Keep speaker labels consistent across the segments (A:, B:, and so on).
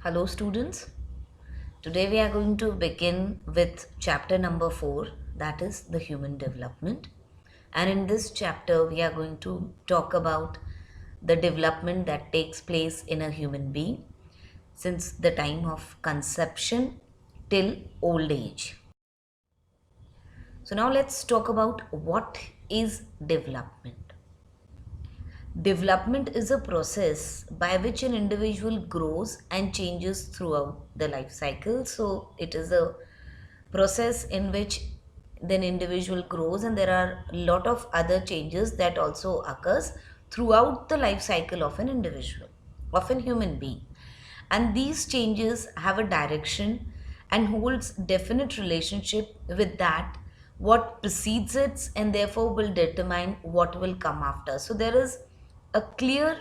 A: Hello, students. Today we are going to begin with chapter number 4, that is the human development. And in this chapter, we are going to talk about the development that takes place in a human being since the time of conception till old age. So, now let's talk about what is development. Development is a process by which an individual grows and changes throughout the life cycle. So, it is a process in which then individual grows and there are a lot of other changes that also occurs throughout the life cycle of an individual, of an human being. And these changes have a direction and holds definite relationship with that what precedes it and therefore will determine what will come after. So there is a clear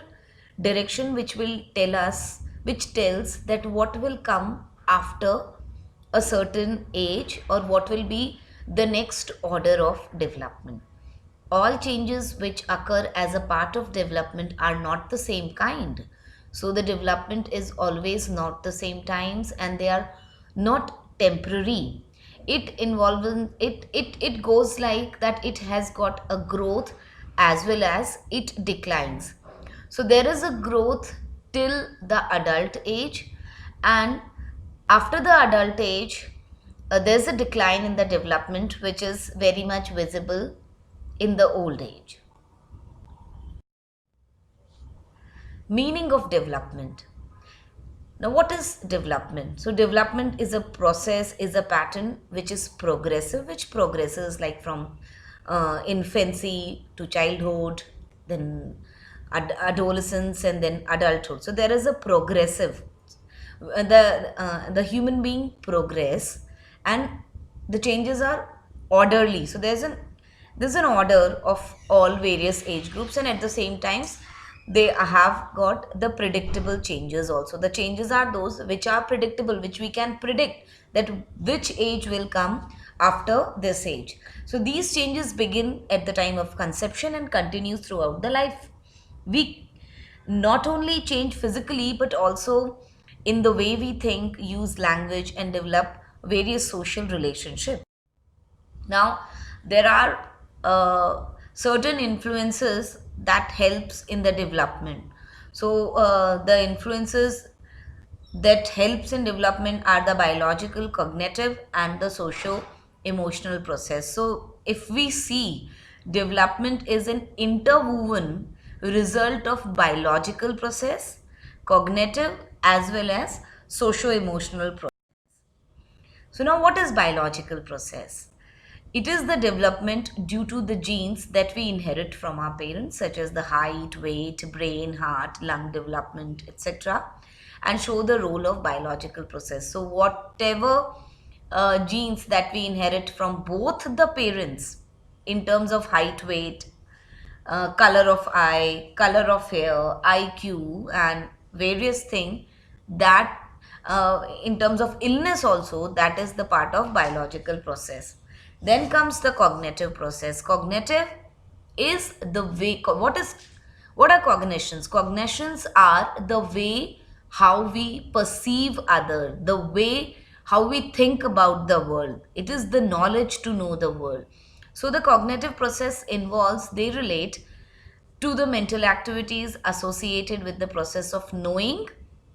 A: direction which will tell us, which tells that what will come after a certain age or what will be the next order of development. All changes which occur as a part of development are not the same kind. So the development is always not the same times and they are not temporary. It goes like that it has got a growth as well as it declines. So there is a growth till the adult age, and after the adult age there's a decline in the development which is very much visible in the old age. Meaning of development. Now, what is development? So, development is a process, is a pattern which is progressive, which progresses like from infancy to childhood, then adolescence, and then adulthood. So, there is a progressive. The human being progress, and the changes are orderly. So, there's an order of all various age groups, and at the same times they have got the predictable changes also. The changes are those which are predictable, which we can predict that which age will come after this age. So these changes begin at the time of conception and continue throughout the life. We not only change physically but also in the way we think, use language, and develop various social relationships. Now there are certain influences that helps in the development. So the influences that helps in development are the biological, cognitive, and the socio emotional process. So if we see, development is an interwoven result of biological process, cognitive, as well as socio emotional process. So now what is biological process? It is the development due to the genes that we inherit from our parents, such as the height, weight, brain, heart, lung development, etc., and show the role of biological process. So whatever genes that we inherit from both the parents in terms of height, weight, color of eye, color of hair, IQ, and various things that in terms of illness also, that is the part of biological process. Then comes the cognitive process. Cognitive is the way, what are cognitions? Cognitions are the way how we perceive other, the way how we think about the world. It is the knowledge to know the world. So the cognitive process involves, they relate to the mental activities associated with the process of knowing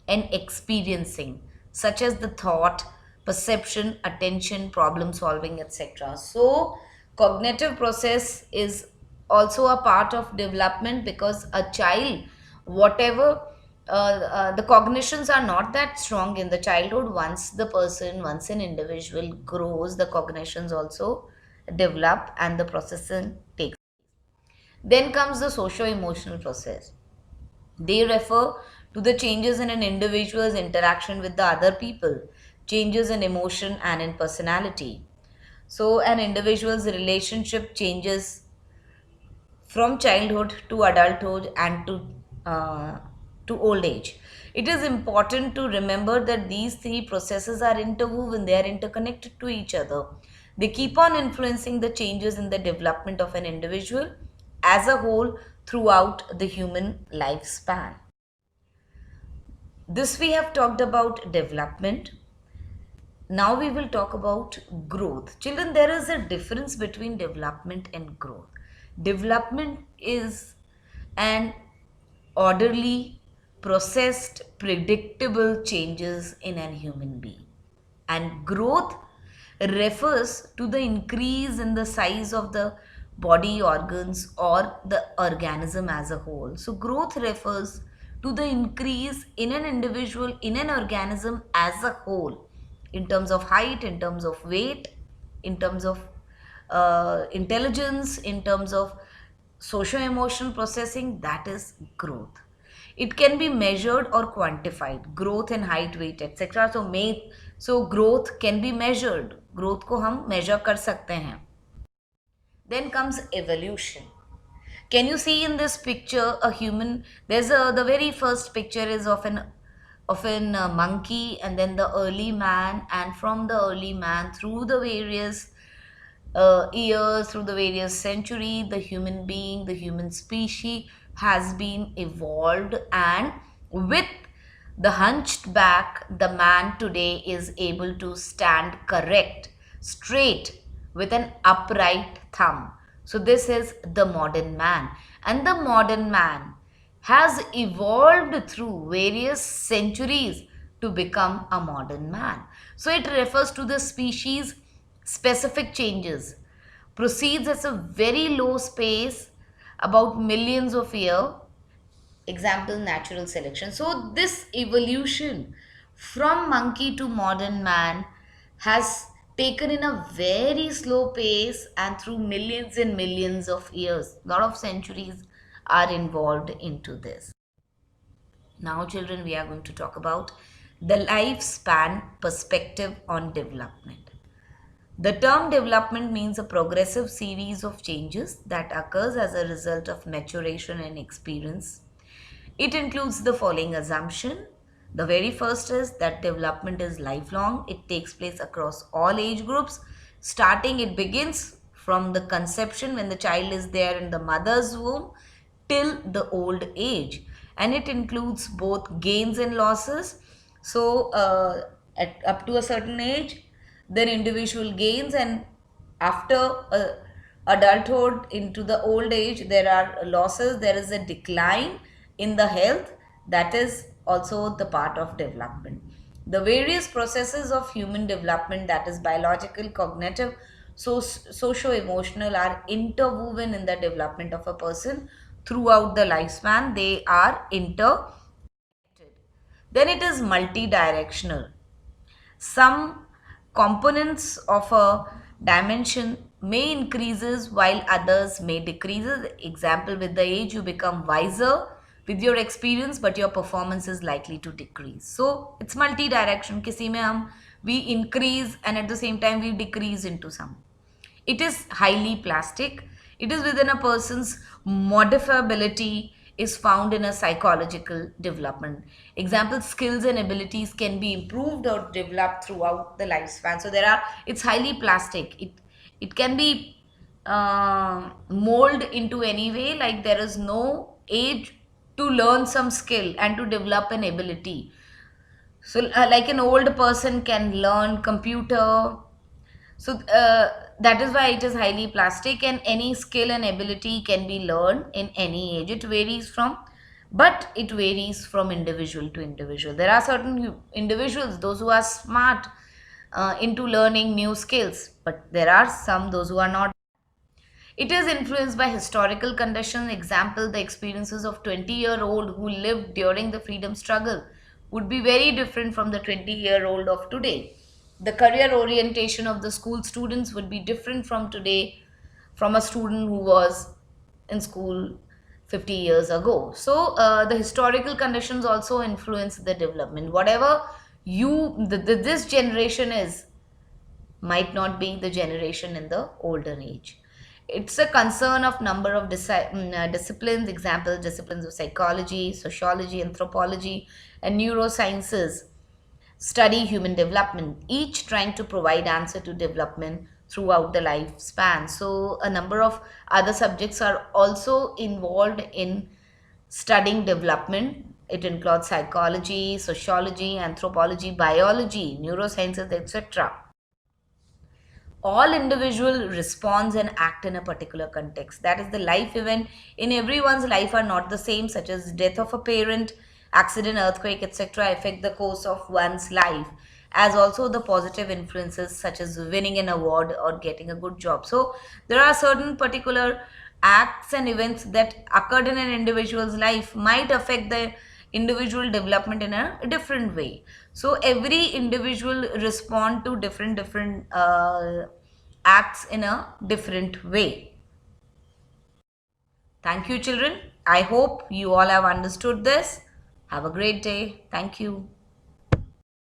A: and experiencing, such as the thought, perception, attention, problem solving, etc. So, cognitive process is also a part of development because a child, whatever the cognitions are not that strong in the childhood. Once an individual grows, the cognitions also develop and the processing takes. Then comes the socio-emotional process. They refer to the changes in an individual's interaction with the other people, changes in emotion and in personality. So, an individual's relationship changes from childhood to adulthood and to old age. It is important to remember that these three processes are interwoven, they are interconnected to each other. They keep on influencing the changes in the development of an individual as a whole throughout the human lifespan. This we have talked about development. Now we will talk about growth. Children, there is a difference between development and growth. Development is an orderly, processed, predictable changes in an human being. And growth refers to the increase in the size of the body organs or the organism as a whole. So, growth refers to the increase in an individual, in an organism as a whole, in terms of height, in terms of weight, in terms of intelligence, in terms of socio-emotional processing. That is growth. It can be measured or quantified, growth in height, weight, etc. So growth can be measured. Growth को हम measure कर सकते हैं. Then comes evolution. Can you see in this picture a human? The very first picture is of an monkey, and then the early man, and from the early man through the various years, through the various century, the human being, the human species has been evolved, and with the hunched back, the man today is able to stand correct, straight, with an upright thumb. So this is the modern man, and the modern man has evolved through various centuries to become a modern man. So it refers to the species specific changes, proceeds at a very low space, about millions of years. Example, natural selection. So this evolution from monkey to modern man has taken in a very slow pace and through millions and millions of years. Lot of centuries are involved into this. Now children, we are going to talk about the lifespan perspective on development. The term development means a progressive series of changes that occurs as a result of maturation and experience. It includes the following assumption. The very first is that development is lifelong. It takes place across all age groups. It begins from the conception when the child is there in the mother's womb till the old age. And it includes both gains and losses. So, up to a certain age, then individual gains, and after adulthood into the old age, there are losses. There is a decline in the health. That is also the part of development. The various processes of human development, that is biological, cognitive, socio-emotional, are interwoven in the development of a person throughout the lifespan. They are interconnected. Then it is multi-directional. Some components of a dimension may increases while others may decreases. Example, with the age you become wiser with your experience, but your performance is likely to decrease. So it's multi-direction. किसी में हम we increase and at the same time we decrease into some. It is highly plastic. It is within a person's modifiability is found in a psychological development. Example, skills and abilities can be improved or developed throughout the lifespan. So it's highly plastic. It can be molded into any way, like there is no age to learn some skill and to develop an ability. So like an old person can learn computer. So that is why it is highly plastic, and any skill and ability can be learned in any age. But it varies from individual to individual. There are certain individuals, those who are smart into learning new skills, but there are some, those who are not. It is influenced by historical conditions. Example, the experiences of 20-year-old who lived during the freedom struggle would be very different from the 20-year-old of today. The career orientation of the school students would be different from today from a student who was in school 50 years ago. So the historical conditions also influence the development. Whatever this generation is might not be the generation in the older age. It's a concern of number of disciplines. Example, disciplines of psychology, sociology, anthropology, and neurosciences study human development, each trying to provide answer to development throughout the lifespan. So a number of other subjects are also involved in studying development. It includes psychology, sociology, anthropology, biology, neurosciences, etc. All individual response and act in a particular context. That is, the life event in everyone's life are not the same, such as death of a parent, accident, earthquake, etc. affect the course of one's life, as also the positive influences such as winning an award or getting a good job. So there are certain particular acts and events that occurred in an individual's life might affect the individual development in a different way. So every individual respond to different acts in a different way. Thank you, children. I hope you all have understood this. Have a great day. Thank you.